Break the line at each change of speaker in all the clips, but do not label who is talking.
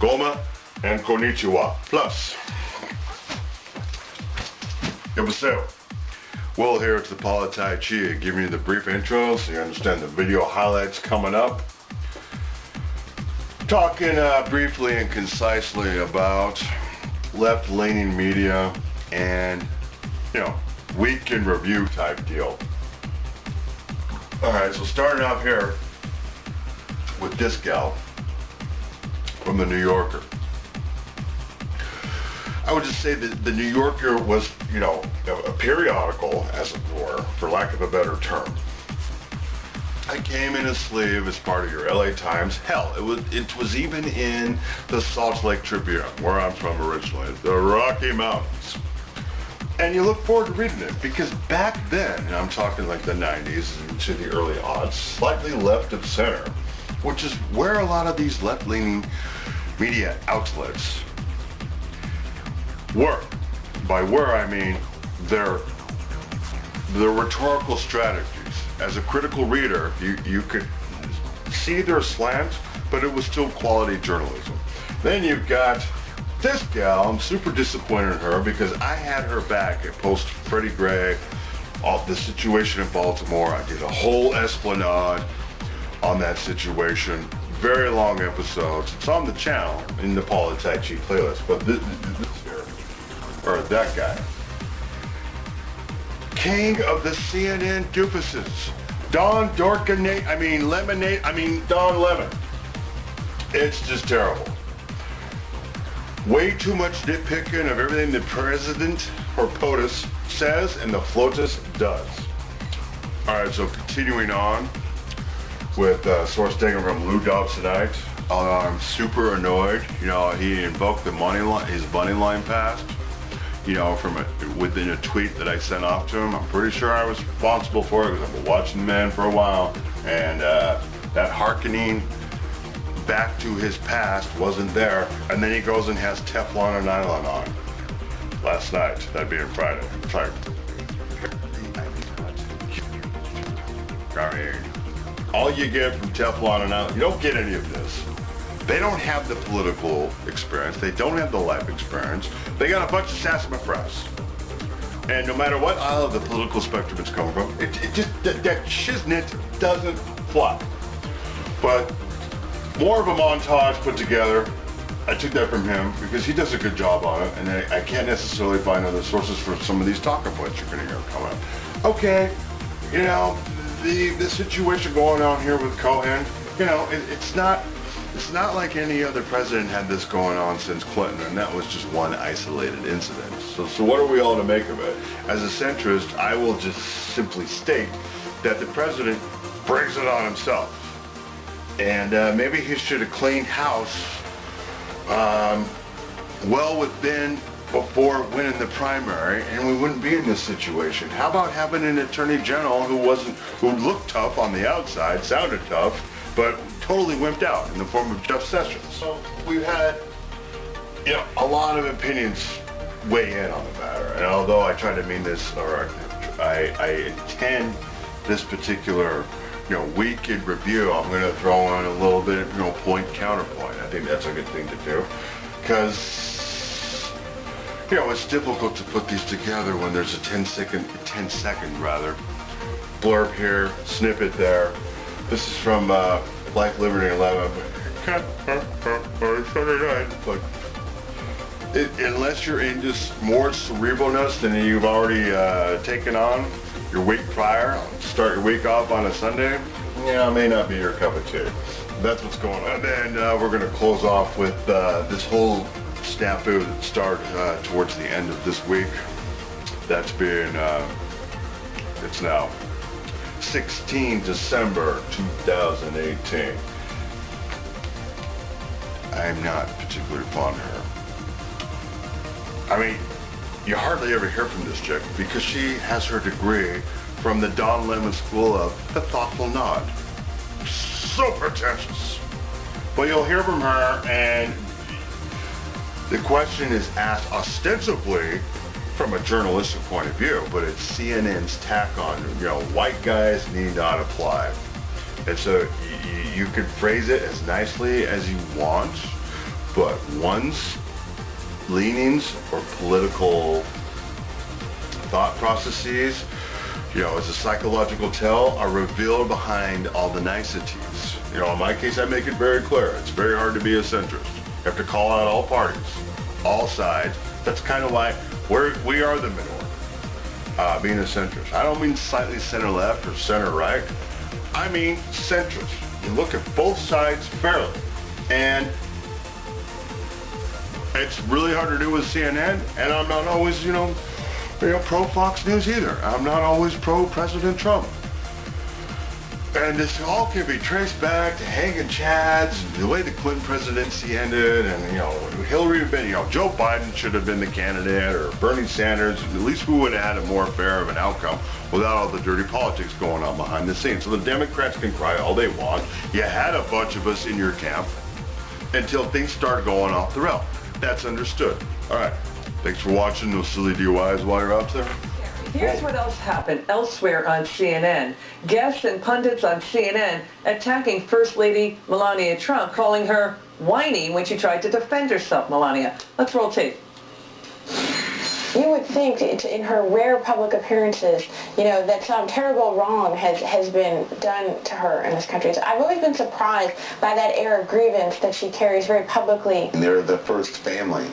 Goma and Konnichiwa. Plus, Yabaseo. Will here at the POLIT'AI CHI, giving you the brief intro so you understand the video highlights coming up. Talking briefly and concisely about left-leaning media and, week in review type deal. Alright, so starting off here with this gal from the New Yorker. I would just say that the New Yorker was, a periodical, as it were, for lack of a better term. I came in a sleeve as part of your LA Times. Hell, it was even in the Salt Lake Tribune, where I'm from originally, the Rocky Mountains. And you look forward to reading it, because back then, and I'm talking like the 90s into the early aughts, slightly left of center, which is where a lot of these left-leaning media outlets were. By where I mean their rhetorical strategies. As a critical reader, you could see their slant, but it was still quality journalism. Then you've got this gal. I'm super disappointed in her because I had her back at post Freddie Gray, the situation in Baltimore. I did a whole esplanade on that situation. Very long episodes. It's on the channel in the POLIT'AI CHI playlist. But this here, or that guy, king of the CNN doofuses, Don Lemon. It's just terrible. Way too much nitpicking of everything the president or POTUS says and the FLOTUS does. Alright, so continuing on with source taken from Lou Dobbs tonight. I'm super annoyed. He invoked the his money line passed. From within a tweet that I sent off to him. I'm pretty sure I was responsible for it because I've been watching the man for a while, and that hearkening back to his past wasn't there. And then he goes and has Teflon and nylon on last night. That'd be on Friday. Sorry. I mean, all you get from Teflon and nylon, you don't get any of this. They don't have the political experience. They don't have the life experience. They got a bunch of sassafras. And no matter what aisle of the political spectrum it's coming from, it just, that shiznit doesn't fly. But more of a montage put together. I took that from him because he does a good job on it, and I can't necessarily find other sources for some of these talking points you're going to hear coming up. Okay, the situation going on here with Cohen, it's not like any other president had this going on since Clinton, and that was just one isolated incident. So what are we all to make of it? As a centrist, I will just simply state that the president brings it on himself. And maybe he should have cleaned house well within before winning the primary, and we wouldn't be in this situation. How about having an attorney general who looked tough on the outside, sounded tough, but totally wimped out in the form of Jeff Sessions. So we've had, a lot of opinions weigh in on the matter. And although I try to mean this, or I intend this particular, week in review, I'm going to throw in a little bit, point counterpoint. I think that's a good thing to do, because it's difficult to put these together when there's a 10 second blurb here, snippet there. This is from Life, Liberty, and 11. But unless you're into more cerebralness than you've already taken on your week prior, start your week off on a Sunday, it may not be your cup of tea. That's what's going on. And then we're going to close off with this whole snafu that started towards the end of this week. That's been, it's now 16 December 2018. I am not particularly fond of her. I mean, you hardly ever hear from this chick because she has her degree from the Don Lemon School of the Thoughtful Nod. So pretentious. But you'll hear from her, and the question is asked ostensibly from a journalistic point of view, but it's CNN's tack on, white guys need not apply. And so you could phrase it as nicely as you want, but one's leanings or political thought processes, as a psychological tell, are revealed behind all the niceties. In my case, I make it very clear. It's very hard to be a centrist. You have to call out all parties, all sides. That's kind of like we are the middle, being a centrist. I don't mean slightly center-left or center-right. I mean centrist. You look at both sides fairly. And it's really hard to do with CNN, and I'm not always, pro Fox News either. I'm not always pro President Trump. And this all can be traced back to hanging chads, the way the Clinton presidency ended, and Hillary had been, Joe Biden should have been the candidate, or Bernie Sanders. At least we would have had a more fair of an outcome without all the dirty politics going on behind the scenes. So the Democrats can cry all they want. You had a bunch of us in your camp until things started going off the rail. That's understood. All right. Thanks for watching those silly DUIs while you're out there.
Here's what else happened elsewhere on CNN. Guests and pundits on CNN attacking First Lady Melania Trump, calling her whiny when she tried to defend herself, Melania. Let's roll tape.
You would think in her rare public appearances, that some terrible wrong has been done to her in this country. So I've always been surprised by that air of grievance that she carries very publicly.
And they're the first family.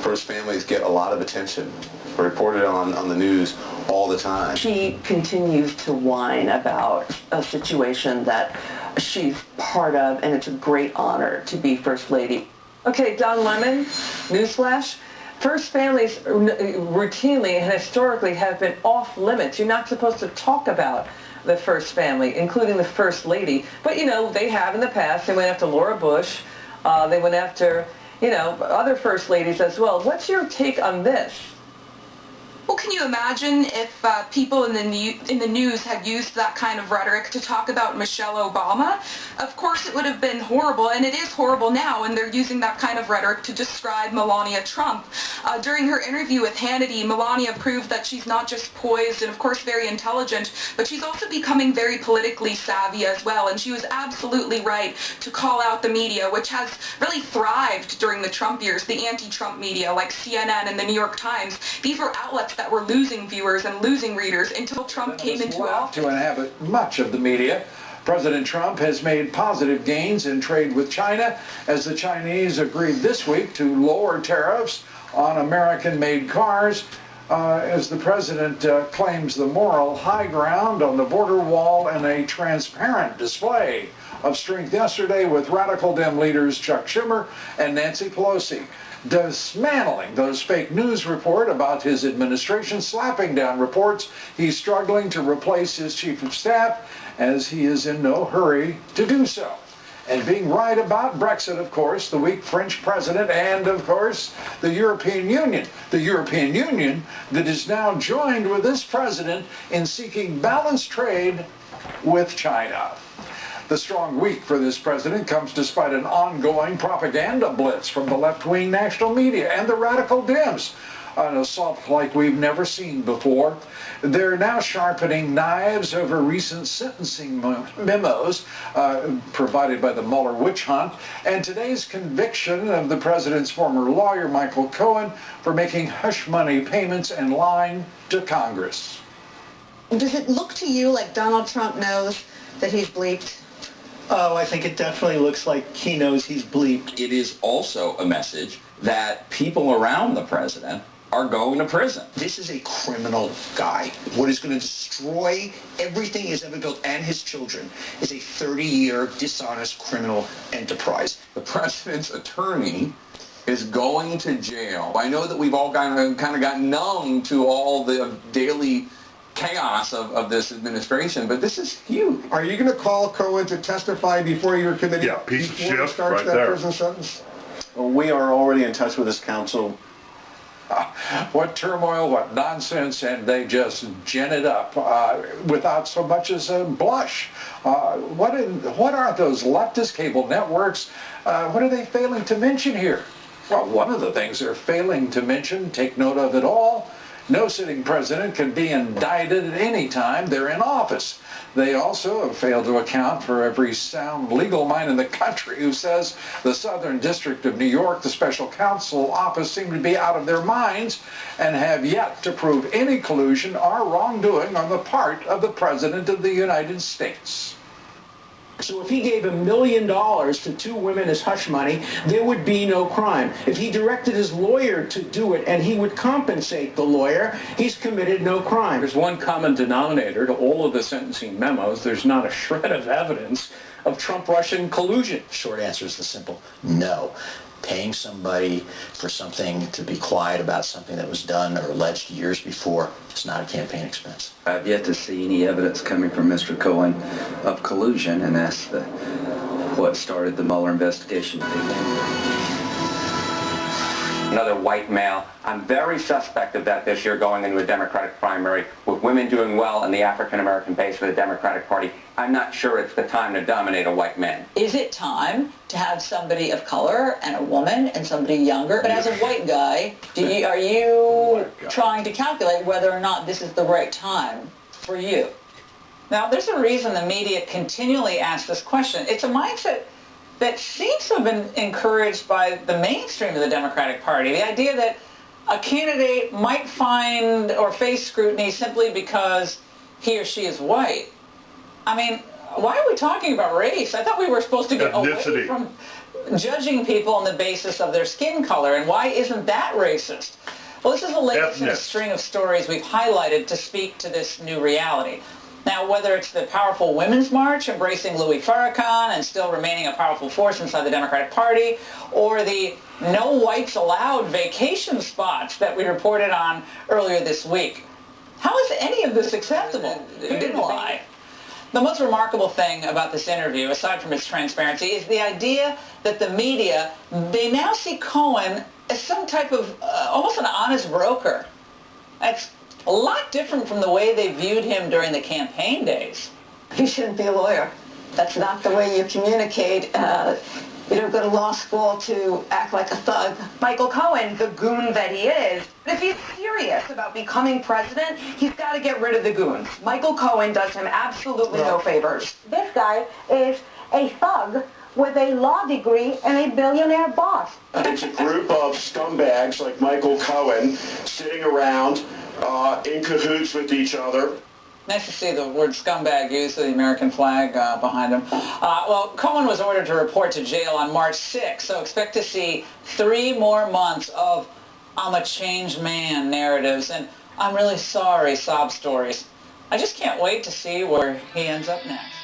First families get a lot of attention, reported on the news all the time.
She continues to whine about a situation that she's part of, and it's a great honor to be First Lady. Okay, Don Lemon, newsflash. First families routinely and historically have been off limits. You're not supposed to talk about the first family, including the First Lady. But, they have in the past. They went after Laura Bush. They went after, other First Ladies as well. What's your take on this?
Well, can you imagine if people in the news had used that kind of rhetoric to talk about Michelle Obama? Of course it would have been horrible, and it is horrible now, and they're using that kind of rhetoric to describe Melania Trump. During her interview with Hannity, Melania proved that she's not just poised and of course very intelligent, but she's also becoming very politically savvy as well, and she was absolutely right to call out the media, which has really thrived during the Trump years, the anti-Trump media like CNN and the New York Times. These were outlets that were losing viewers and losing readers until Trump came into office.
To inhabit much of the media. President Trump has made positive gains in trade with China as the Chinese agreed this week to lower tariffs on American-made cars as the president claims the moral high ground on the border wall and a transparent display of strength yesterday with radical Dem leaders Chuck Schumer and Nancy Pelosi, dismantling those fake news reports about his administration, slapping down reports he's struggling to replace his chief of staff as he is in no hurry to do so. And being right about Brexit, of course, the weak French president, and of course the European Union that is now joined with this president in seeking balanced trade with China. The strong week for this president comes despite an ongoing propaganda blitz from the left-wing national media and the radical Dems, an assault like we've never seen before. They're now sharpening knives over recent sentencing memos provided by the Mueller witch hunt and today's conviction of the president's former lawyer, Michael Cohen, for making hush money payments and lying to Congress.
Does it look to you like Donald Trump knows that he's bleeped?
Oh, I think it definitely looks like he knows he's bleeped.
It is also a message that people around the president are going to prison.
This is a criminal guy. What is going to destroy everything he's ever built and his children is a 30-year dishonest criminal enterprise.
The president's attorney is going to jail. I know that we've all kind of got numb to all the daily chaos of this administration, but this is huge.
Are you going to call Cohen to testify before your committee?
Yeah, piece of shit
starts
right
that
there.
prison sentence?
Well, we are already in touch with his counsel.
What turmoil, what nonsense, and they just gin it up without so much as a blush. What are those leftist cable networks? What are they failing to mention here? Well, one of the things they're failing to mention, take note of it all, No sitting president can be indicted at any time they're in office. They also have failed to account for every sound legal mind in the country who says the Southern District of New York, the special counsel office, seem to be out of their minds and have yet to prove any collusion or wrongdoing on the part of the President of the United States.
So if he gave $1 million to two women as hush money, there would be no crime. If he directed his lawyer to do it and he would compensate the lawyer, he's committed no crime.
There's one common denominator to all of the sentencing memos. There's not a shred of evidence of Trump-Russian collusion.
Short answer is the simple no. Paying somebody for something to be quiet about something that was done or alleged years before is not a campaign expense.
I've yet to see any evidence coming from Mr. Cohen of collusion, and that's what started the Mueller investigation.
Another white male. I'm very suspect of that this year going into a Democratic primary with women doing well in the African-American base for the Democratic Party. I'm not sure it's the time to dominate a white man.
Is it time to have somebody of color and a woman and somebody younger? But as a white guy, are you trying to calculate whether or not this is the right time for you? Now, there's a reason the media continually asks this question. It's a mindset that seems to have been encouraged by the mainstream of the Democratic Party. The idea that a candidate might find or face scrutiny simply because he or she is white. I mean, why are we talking about race? I thought we were supposed to get away from judging people on the basis of their skin color, and why isn't that racist? Well, this is the latest in a string of stories we've highlighted to speak to this new reality. Now, whether it's the powerful Women's March embracing Louis Farrakhan and still remaining a powerful force inside the Democratic Party, or the no whites allowed vacation spots that we reported on earlier this week, how is any of this acceptable? Who didn't lie? The most remarkable thing about this interview, aside from its transparency, is the idea that the media, they now see Cohen as some type of almost an honest broker. That's a lot different from the way they viewed him during the campaign days.
You shouldn't be a lawyer. That's not the way you communicate. You don't go to law school to act like a thug.
Michael Cohen, the goon that he is, if he's serious about becoming president, he's got to get rid of the goons. Michael Cohen does him absolutely no favors.
This guy is a thug with a law degree and a billionaire boss.
It's a group of scumbags like Michael Cohen sitting around in cahoots with each other.
Nice to see the word scumbag used with the American flag behind him. Well, Cohen was ordered to report to jail on March 6th, so expect to see 3 more months of I'm a changed man narratives and I'm really sorry sob stories. I just can't wait to see where he ends up next.